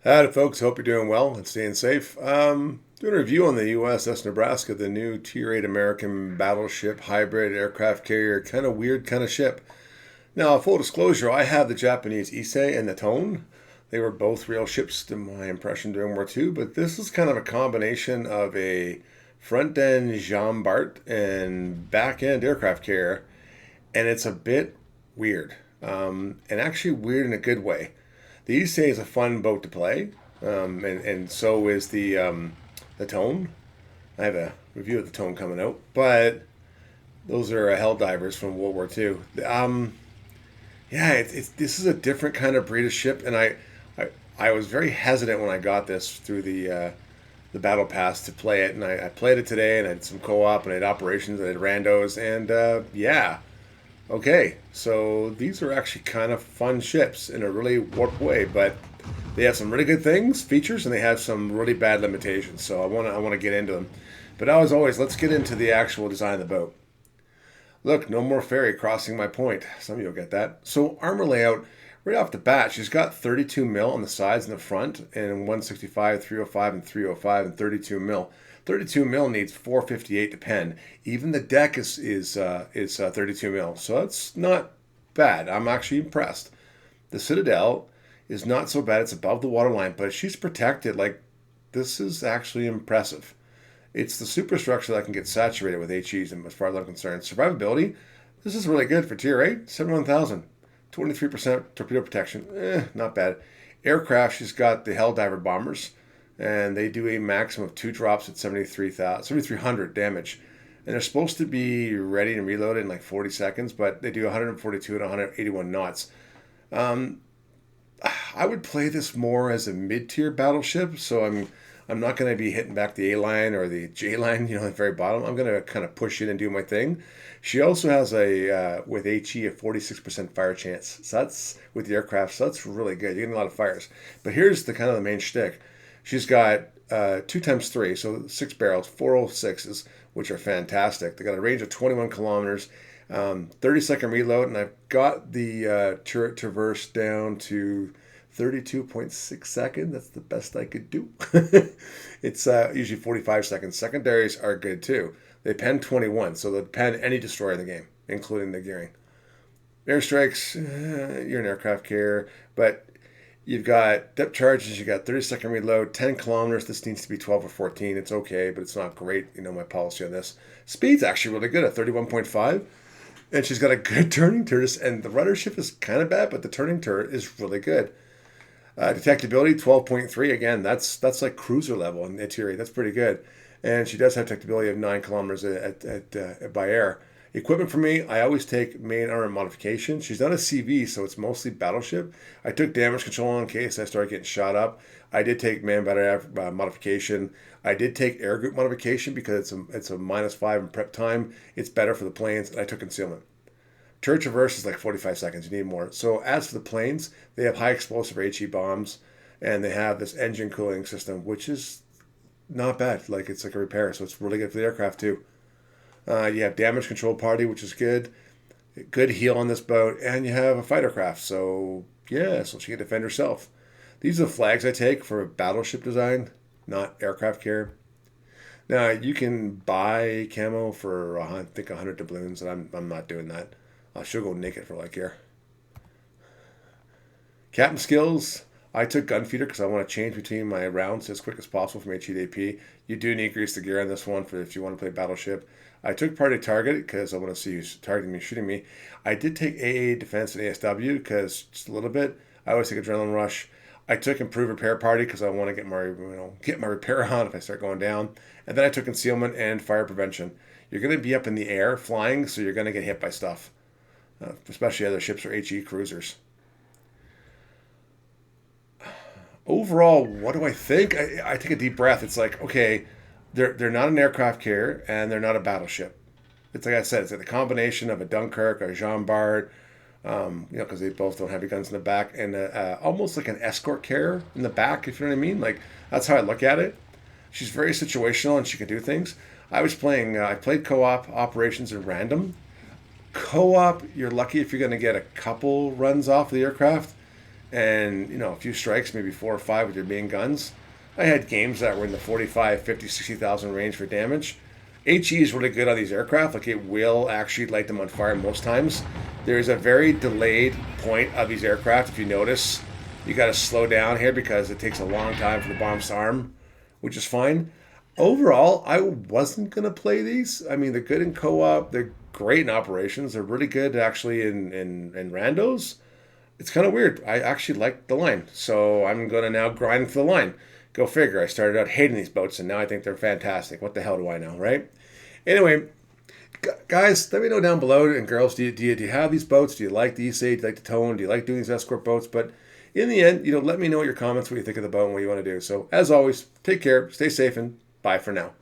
Howdy, folks. Hope you're doing well and staying safe. Doing a review on the USS Nebraska, the new Tier 8 American battleship hybrid aircraft carrier. Kind of weird kind of ship. Now, full disclosure, I have the Japanese Issei and the Tone. They were both real ships to my impression during World War II, but this is kind of a combination of a front end Jean Bart and back end aircraft carrier, and it's a bit weird. And actually weird in a good way. The Issei is a fun boat to play, and so is the Tone. I have a review of the Tone coming out, but those are hell divers from World War II. Yeah, this is a different kind of breed of ship, and I was very hesitant when I got this through the battle pass to play it, and I played it today, and I had some co-op, and I had operations, and I had randos, and yeah, okay, so these are actually kind of fun ships in a really warped way, but they have some really good things, features, and they have some really bad limitations. So I want to get into them. But as always, let's get into the actual design of the boat. Look, no more ferry crossing my point. Some of you will get that. So armor layout, right off the bat, she's got 32 mil on the sides and the front, and 165, 305, and 305, and 32 mil. 32 mil needs 458 to pen. Even the deck is 32 mil, so that's not bad. I'm actually impressed. The Citadel is not so bad. It's above the waterline, but she's protected. Like, this is actually impressive. It's the superstructure that can get saturated with HEs, and as far as I'm concerned. Survivability, this is really good for Tier 8, 71,000. 23% torpedo protection, not bad. Aircraft, she's got the Helldiver bombers, and they do a maximum of 2 drops at 7,300 damage. And they're supposed to be ready and reloaded in like 40 seconds, but they do 142 and 181 knots. I would play this more as a mid-tier battleship, so I'm not going to be hitting back the A line or the J line, at the very bottom. I'm going to kind of push in and do my thing. She also has with HE a 46% fire chance. So that's with the aircraft, so that's really good. You're getting a lot of fires. But here's the kind of the main shtick. She's got 2 times 3, so 6 barrels, 406s, which are fantastic. They got a range of 21 kilometers, 30-second reload, and I've got the turret traverse down to 32.6 seconds. That's the best I could do. It's usually 45 seconds. Secondaries are good too. They pen 21, so they'll pen any destroyer in the game, including the gearing. Airstrikes, you're an aircraft carrier, but you've got depth charges, you got 30-second reload, 10 kilometers. This needs to be 12 or 14. It's okay, but it's not great. You know my policy on this. Speed's actually really good at 31.5. And she's got a good turning turret, and the rudder shift is kind of bad, but the turning turret is really good. Detectability 12.3. Again, that's like cruiser level in Tier 8. That's pretty good. And she does have detectability of 9 kilometers by air. Equipment for me, I always take main armor modification. She's not a CV, so it's mostly battleship. I took damage control in case I started getting shot up. I did take man battery modification. I did take air group modification because it's a -5 in prep time. It's better for the planes, and I took concealment. Turret traverse is like 45 seconds. You need more. So as for the planes, they have high explosive HE bombs, and they have this engine cooling system, which is not bad. Like, it's like a repair, so it's really good for the aircraft too. You have damage control party, which is good. Good heal on this boat, and you have a fighter craft. So yeah, so she can defend herself. These are the flags I take for battleship design, not aircraft carrier. Now you can buy camo for I think 100 doubloons, and I'm not doing that. I should go naked for like here. Captain skills. I took gunfeeder because I want to change between my rounds as quick as possible from HE to AP. You do need grease the gear on this one for if you want to play battleship. I took party target because I want to see who's targeting me, shooting me. I did take AA defense and ASW because just a little bit. I always take adrenaline rush. I took improve repair party because I want to get my repair on if I start going down. And then I took concealment and fire prevention. You're going to be up in the air flying, so you're going to get hit by stuff, especially other ships or HE cruisers. Overall, what do I think? I take a deep breath. It's like, okay, they're not an aircraft carrier and they're not a battleship. It's like I said, it's like the combination of a Dunkirk or a Jean Bart, because they both don't have your guns in the back, and almost like an escort carrier in the back, if you know what I mean. Like, that's how I look at it. She's very situational and she can do things. I played co-op operations and random. Co-op, you're lucky if you're going to get a couple runs off the aircraft. and a few strikes, maybe 4 or 5 with your main guns. I had games that were in the 45, 50, 60,000 range for damage. HE is really good on these aircraft. Like, it will actually light them on fire most times. There is a very delayed point of these aircraft. If you notice, you got to slow down here because it takes a long time for the bombs to arm, which is fine. Overall, I wasn't gonna play these. I mean, they're good in co-op. They're great in operations. They're really good actually in randos. It's kind of weird. I actually like the line, so I'm gonna now grind for the line. Go figure. I started out hating these boats, and now I think they're fantastic. What the hell do I know, right? Anyway, guys, let me know down below. And girls, do you have these boats? Do you like the East Aid? Do you like the tone? Do you like doing these escort boats? But in the end, let me know your comments, what you think of the boat, and what you want to do. So as always, take care, stay safe, and bye for now.